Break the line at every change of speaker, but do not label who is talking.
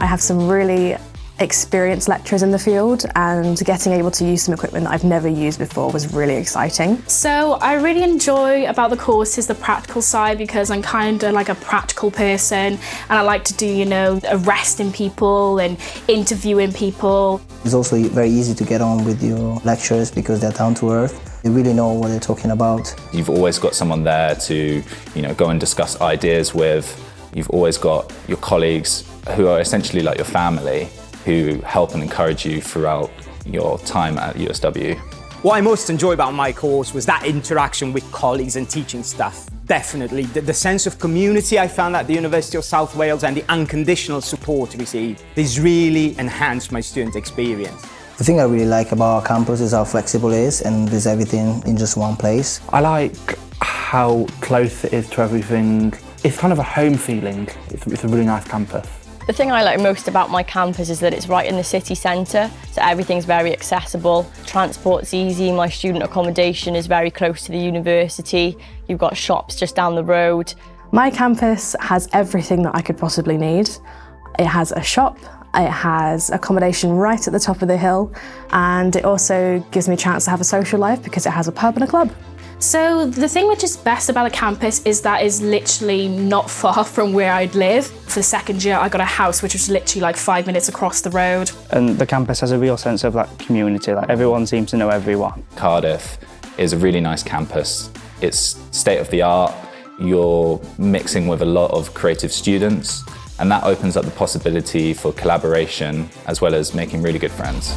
have some really experienced lecturers in the field, and getting able to use some equipment that I've never used before was really exciting.
So I really enjoy about the course is the practical side, because I'm kind of like a practical person and I like to do, you know, arresting people and interviewing people.
It's also very easy to get on with your lecturers because they're down to earth. They really know what they're talking about.
You've always got someone there to, you know, go and discuss ideas with. You've always got your colleagues who are essentially like your family, who help and encourage you throughout your time at USW.
What I most enjoyed about my course was that interaction with colleagues and teaching staff. Definitely. The sense of community I found at the University of South Wales and the unconditional support received. This really enhanced my student experience.
The thing I really like about our campus is how flexible it is, and there's everything in just one place.
I like how close it is to everything. It's kind of a home feeling. It's a really nice campus.
The thing I like most about my campus is that it's right in the city centre, so everything's very accessible. Transport's easy, my student accommodation is very close to the university. You've got shops just down the road.
My campus has everything that I could possibly need. It has a shop, it has accommodation right at the top of the hill, and it also gives me a chance to have a social life because it has a pub and a club.
So the thing which is best about the campus is that it's literally not far from where I'd live. For the second year I got a house which was literally like 5 minutes across the road.
And the campus has a real sense of like community, like everyone seems to know everyone.
Cardiff is a really nice campus. It's state of the art. You're mixing with a lot of creative students, and that opens up the possibility for collaboration as well as making really good friends.